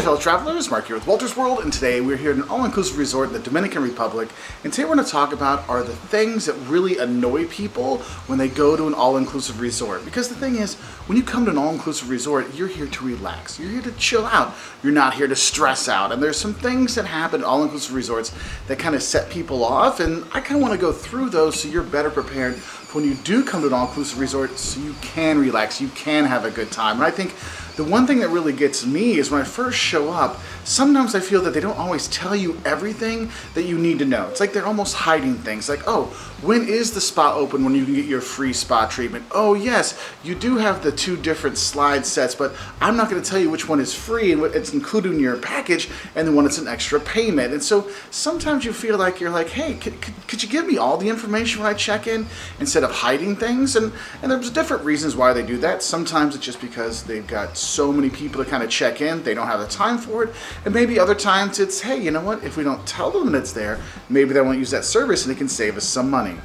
fellow travelers, Mark here with Wolters World, and today we're here at an all-inclusive resort in the Dominican Republic, and today we're going to talk about are the things that really annoy people when they go to an all-inclusive resort. Because the thing is, when you come to an all-inclusive resort, you're here to relax, you're here to chill out, you're not here to stress out, and there's some things that happen at all-inclusive resorts that kind of set people off, and I kind of want to go through those so you're better prepared when you do come to an all-inclusive resort so you can relax, you can have a good time. And I think the one thing that really gets me is when I first show up, sometimes I feel that they don't always tell you everything that you need to know. It's like they're almost hiding things. Like, oh, when is the spa open when you can get your free spa treatment? Oh yes, you do have the 2 different slide sets, but I'm not going to tell you which one is free and what it's included in your package and the one that's an extra payment. And so sometimes you feel like you're like, hey, could you give me all the information when I check in instead of hiding things? And there's different reasons why they do that. Sometimes it's just because they've got so many people to kind of check in, they don't have the time for it. And maybe other times it's, hey, you know what, if we don't tell them that it's there, maybe they won't use that service and it can save us some money.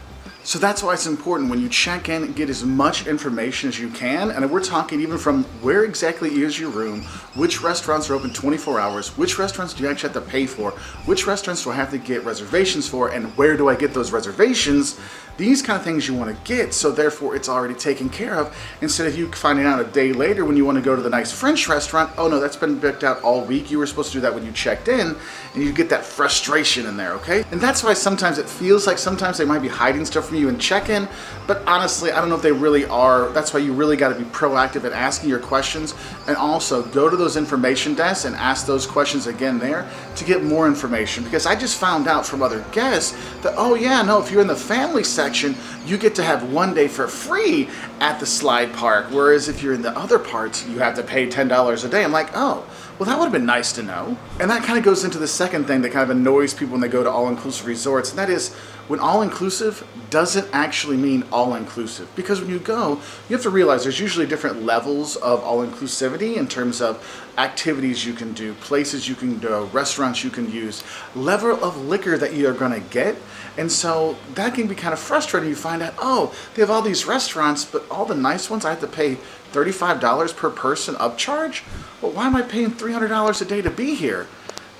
So that's why it's important when you check in, get as much information as you can. And we're talking even from where exactly is your room, which restaurants are open 24 hours, which restaurants do you actually have to pay for, which restaurants do I have to get reservations for, and where do I get those reservations? These kind of things you want to get, so therefore it's already taken care of, instead of you finding out a day later when you want to go to the nice French restaurant, oh no, that's been booked out all week, you were supposed to do that when you checked in, and you get that frustration in there, okay? And that's why sometimes it feels like sometimes they might be hiding stuff from you in check-in, but honestly, I don't know if they really are. That's why you really got to be proactive in asking your questions, and also go to those information desks and ask those questions again there to get more information, because I just found out from other guests that, oh yeah, no, if you're in the family section, you get to have 1 day for free at the slide park, whereas if you're in the other parts, you have to pay $10 a day. I'm like, oh, well, that would have been nice to know. And that kind of goes into the second thing that kind of annoys people when they go to all-inclusive resorts, and that is when all-inclusive doesn't actually mean all-inclusive. Because when you go, you have to realize there's usually different levels of all-inclusivity in terms of activities you can do, places you can go, restaurants you can use, level of liquor that you're gonna get. And so that can be kind of frustrating. You find out, oh, they have all these restaurants, but all the nice ones I have to pay $35 per person upcharge? Well, why am I paying $300 a day to be here?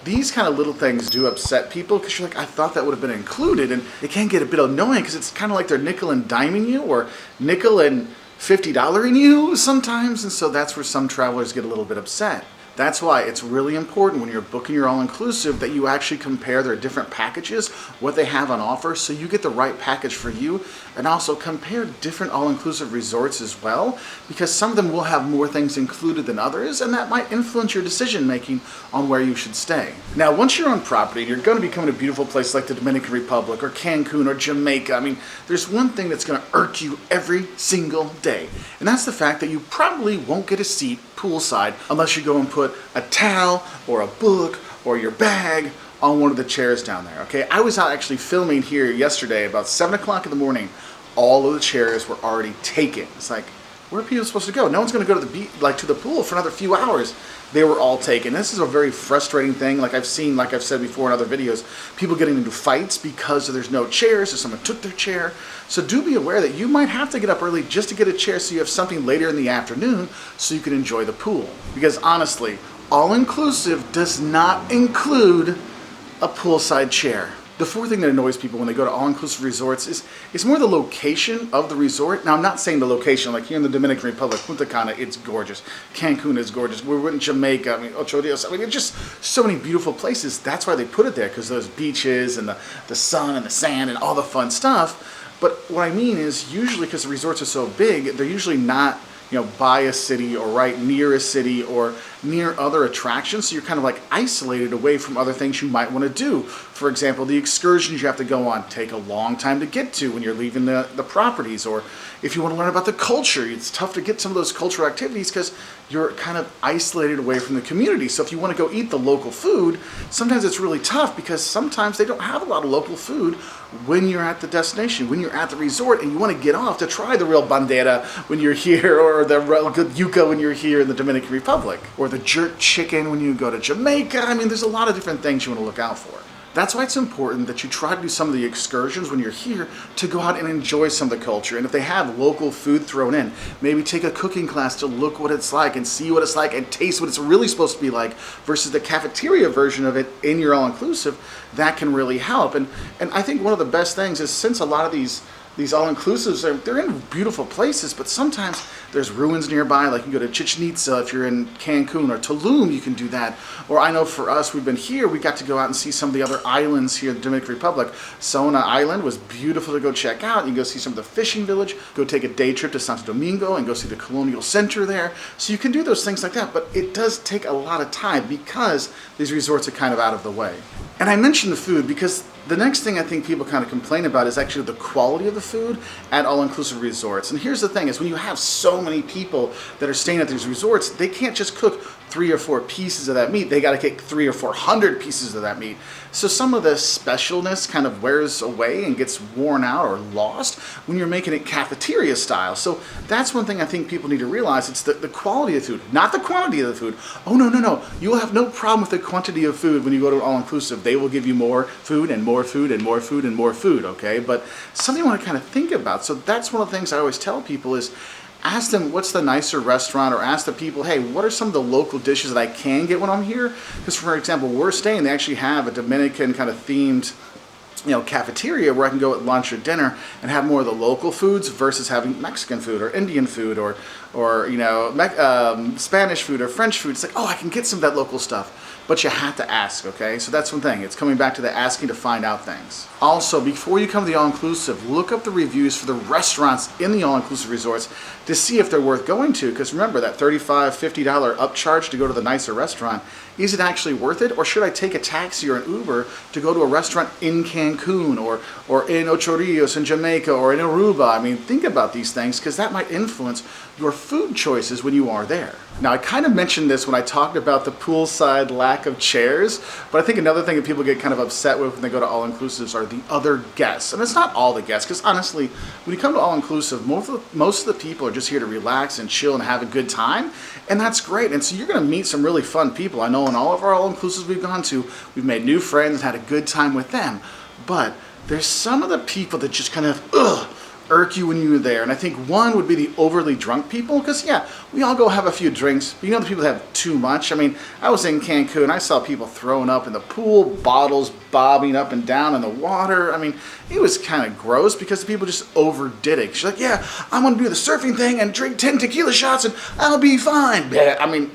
These kind of little things do upset people because you're like, I thought that would have been included, and it can get a bit annoying because it's kind of like they're nickel and diming you or nickel and $50-ing you sometimes, and so that's where some travelers get a little bit upset. That's why it's really important when you're booking your all-inclusive that you actually compare their different packages, what they have on offer, so you get the right package for you, and also compare different all-inclusive resorts as well, because some of them will have more things included than others, and that might influence your decision-making on where you should stay. Now, once you're on property, you're going to be coming to a beautiful place like the Dominican Republic or Cancun or Jamaica. I mean, there's one thing that's going to irk you every single day, and that's the fact that you probably won't get a seat poolside unless you go and put a towel or a book or your bag on one of the chairs down there, okay? I was out actually filming here yesterday about 7 o'clock in the morning. All of the chairs were already taken. It's like, where are people supposed to go? No one's gonna go to the beach, like to the pool for another few hours. They were all taken. This is a very frustrating thing. Like I've seen, like I've said before in other videos, people getting into fights because there's no chairs or someone took their chair. So do be aware that you might have to get up early just to get a chair so you have something later in the afternoon so you can enjoy the pool. Because honestly, all-inclusive does not include a poolside chair. The fourth thing that annoys people when they go to all-inclusive resorts is more the location of the resort. Now, I'm not saying the location, like here in the Dominican Republic, Punta Cana, it's gorgeous. Cancun is gorgeous. We're in Jamaica, I mean, Ocho Dios. I mean, it's just so many beautiful places. That's why they put it there, because those beaches and the sun and the sand and all the fun stuff. But what I mean is, usually because the resorts are so big, they're usually not, you know, by a city or right near a city or near other attractions, so you're kind of like isolated away from other things you might want to do. For example, the excursions you have to go on take a long time to get to when you're leaving the properties, or if you want to learn about the culture, it's tough to get some of those cultural activities because you're kind of isolated away from the community. So if you want to go eat the local food, sometimes it's really tough because sometimes they don't have a lot of local food when you're at the destination, when you're at the resort, and you want to get off to try the real bandera when you're here, or the real good yuca when you're here in the Dominican Republic, or the jerk chicken when you go to Jamaica. I mean, there's a lot of different things you want to look out for. That's why it's important that you try to do some of the excursions when you're here to go out and enjoy some of the culture. And if they have local food thrown in, maybe take a cooking class to look what it's like and see what it's like and taste what it's really supposed to be like versus the cafeteria version of it in your all-inclusive. That can really help. And I think one of the best things is, since a lot of these all-inclusives, they're in beautiful places, but sometimes there's ruins nearby. Like you go to Chichen Itza if you're in Cancun, or Tulum, you can do that. Or I know for us, we've been here, we got to go out and see some of the other islands here in the Dominican Republic. Sona Island was beautiful to go check out. You can go see some of the fishing village, go take a day trip to Santo Domingo and go see the Colonial Center there. So you can do those things like that, but it does take a lot of time because these resorts are kind of out of the way. And I mentioned the food because the next thing I think people kind of complain about is actually the quality of the food at all-inclusive resorts. And here's the thing, is when you have so many people that are staying at these resorts, they can't just cook 3 or 4 pieces of that meat. They got to get 300 or 400 pieces of that meat. So some of the specialness kind of wears away and gets worn out or lost when you're making it cafeteria style. So that's one thing I think people need to realize. It's the quality of food, not the quantity of the food. Oh, no. You will have no problem with the quantity of food when you go to all-inclusive. They will give you more food and more food and more food and more food, okay? But something you want to kind of think about. So that's one of the things I always tell people is, ask them what's the nicer restaurant, or ask the people, hey, what are some of the local dishes that I can get when I'm here? Because for example, we're staying, they actually have a Dominican kind of themed cafeteria where I can go at lunch or dinner and have more of the local foods versus having Mexican food or Indian food or Spanish food or French food. It's like, oh, I can get some of that local stuff. But you have to ask, okay? So that's one thing. It's coming back to the asking to find out things. Also, before you come to the all-inclusive, look up the reviews for the restaurants in the all-inclusive resorts to see if they're worth going to. Because remember, that $35, $50 upcharge to go to the nicer restaurant, is it actually worth it? Or should I take a taxi or an Uber to go to a restaurant in Cancun or in Ocho Rios in Jamaica or in Aruba? I mean, think about these things because that might influence your food choices when you are there. Now, I kind of mentioned this when I talked about the poolside lack of chairs, but I think another thing that people get kind of upset with when they go to all-inclusives are the other guests. And it's not all the guests, because honestly, when you come to all-inclusive, most of the people are just here to relax and chill and have a good time, and that's great. And so you're going to meet some really fun people. I know in all of our all-inclusives we've gone to, we've made new friends and had a good time with them. But there's some of the people that just kind of, irk you when you're there. And I think one would be the overly drunk people, because yeah, we all go have a few drinks, but you know the people that have too much. I mean, I was in Cancun and I saw people throwing up in the pool, bottles bobbing up and down in the water. I mean, it was kind of gross because the people just overdid it. She's like, yeah, I'm gonna do the surfing thing and drink 10 tequila shots and I'll be fine. I mean,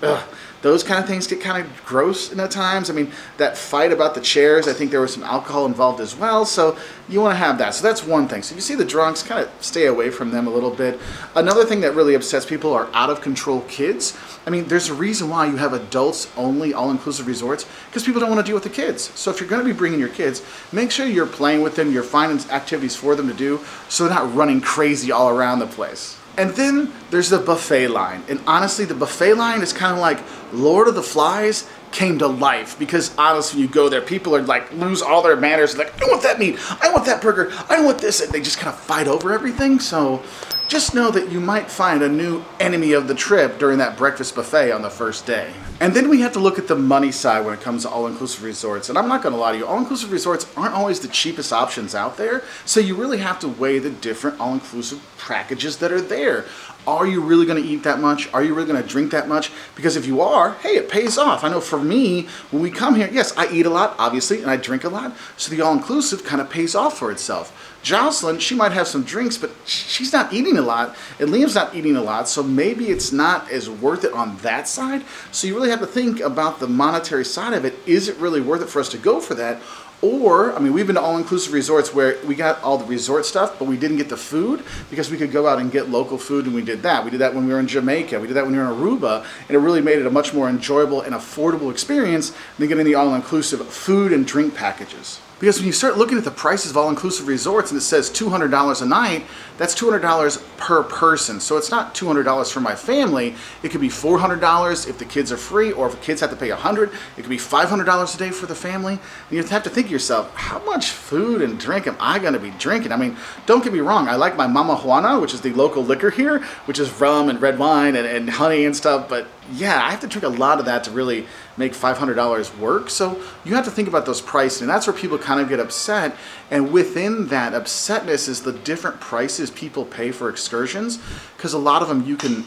those kind of things get kind of gross at times. I mean, that fight about the chairs, I think there was some alcohol involved as well, so you want to have that. So that's one thing. So if you see the drunks, kind of stay away from them a little bit. Another thing that really upsets people are out-of-control kids. I mean, there's a reason why you have adults-only all-inclusive resorts, because people don't want to deal with the kids. So if you're going to be bringing your kids, make sure you're playing with them, you're finding activities for them to do, so they're not running crazy all around the place. And then there's the buffet line. And honestly, the buffet line is kind of like Lord of the Flies came to life, because honestly, when you go there, people are like, lose all their manners. Like, I want that meat, I want that burger, I want this. And they just kind of fight over everything. So just know that you might find a new enemy of the trip during that breakfast buffet on the first day. And then we have to look at the money side when it comes to all-inclusive resorts. And I'm not going to lie to you, all-inclusive resorts aren't always the cheapest options out there. So you really have to weigh the different all-inclusive packages that are there. Are you really going to eat that much? Are you really going to drink that much? Because if you are, hey, it pays off. I know for me, when we come here, yes, I eat a lot, obviously, and I drink a lot. So the all-inclusive kind of pays off for itself. Jocelyn, she might have some drinks, but she's not eating a lot, and Liam's not eating a lot, so maybe it's not as worth it on that side. So you really have to think about the monetary side of it. Is it really worth it for us to go for that? Or, I mean, we've been to all-inclusive resorts where we got all the resort stuff, but we didn't get the food because we could go out and get local food, and we did that. We did that when we were in Jamaica. We did that when we were in Aruba, and it really made it a much more enjoyable and affordable experience than getting the all-inclusive food and drink packages. Because when you start looking at the prices of all-inclusive resorts and it says $200 a night, that's $200 per person. So it's not $200 for my family. It could be $400 if the kids are free, or if the kids have to pay $100, it could be $500 a day for the family. And you have to think to yourself, how much food and drink am I going to be drinking? I mean, don't get me wrong. I like my Mama Juana, which is the local liquor here, which is rum and red wine and honey and stuff, but yeah, I have to drink a lot of that to really make $500 work. So you have to think about those prices, and that's where people kind of get upset. And within that upsetness is the different prices people pay for excursions, because a lot of them you can,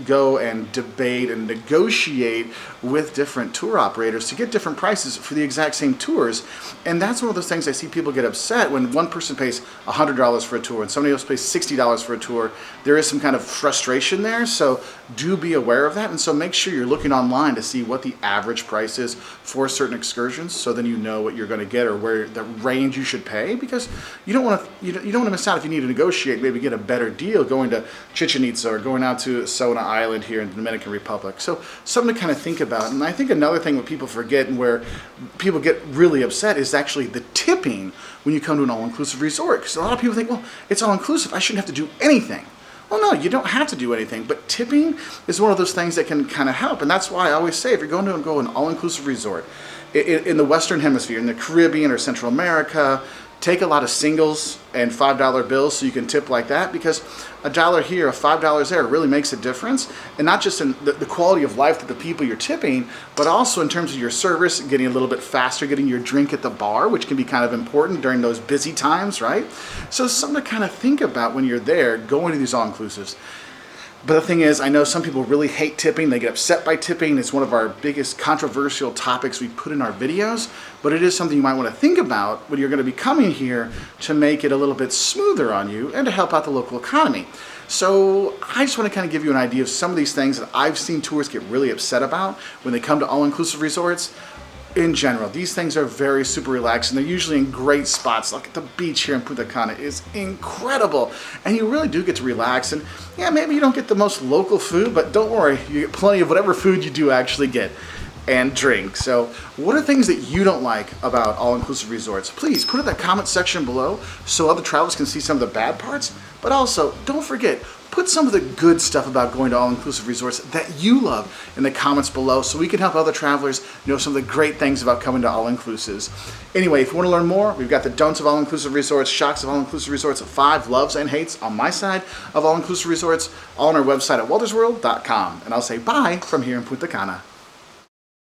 go and debate and negotiate with different tour operators to get different prices for the exact same tours. And that's one of those things I see people get upset when one person pays $100 for a tour and somebody else pays $60 for a tour. There is some kind of frustration there, so do be aware of that. And so make sure you're looking online to see what the average price is for certain excursions, so then you know what you're going to get or where the range you should pay, because you don't want to miss out if you need to negotiate, maybe get a better deal going to Chichen Itza or going out to Sona Island here in the Dominican Republic. So something to kind of think about. And I think another thing what people forget and where people get really upset is actually the tipping when you come to an all-inclusive resort, because a lot of people think, well, it's all-inclusive, I shouldn't have to do anything. Well, no, you don't have to do anything, but tipping is one of those things that can kind of help. And that's why I always say, if you're going to go an all-inclusive resort in the Western Hemisphere, in the Caribbean or Central America, take a lot of singles and $5 bills so you can tip like that, because $1 here, $5 there really makes a difference. And not just in the quality of life to the people you're tipping, but also in terms of your service, getting a little bit faster, getting your drink at the bar, which can be kind of important during those busy times, right? So something to kind of think about when you're there going to these all-inclusives. But the thing is, I know some people really hate tipping. They get upset by tipping. It's one of our biggest controversial topics we put in our videos, but it is something you might want to think about when you're going to be coming here to make it a little bit smoother on you and to help out the local economy. So I just want to kind of give you an idea of some of these things that I've seen tourists get really upset about when they come to all-inclusive resorts. In general, these things are very super relaxed, and they're usually in great spots. Like the beach here in Punta Cana is incredible, and you really do get to relax. And yeah, maybe you don't get the most local food, but don't worry, you get plenty of whatever food you do actually get and drink. So what are things that you don't like about all-inclusive resorts? Please put it in the comment section below so other travelers can see some of the bad parts. But also, don't forget, put some of the good stuff about going to all-inclusive resorts that you love in the comments below so we can help other travelers know some of the great things about coming to all-inclusives. Anyway, if you want to learn more, we've got the don'ts of all-inclusive resorts, shocks of all-inclusive resorts, 5 loves and hates on my side of all-inclusive resorts, all on our website at woltersworld.com. And I'll say bye from here in Punta Cana.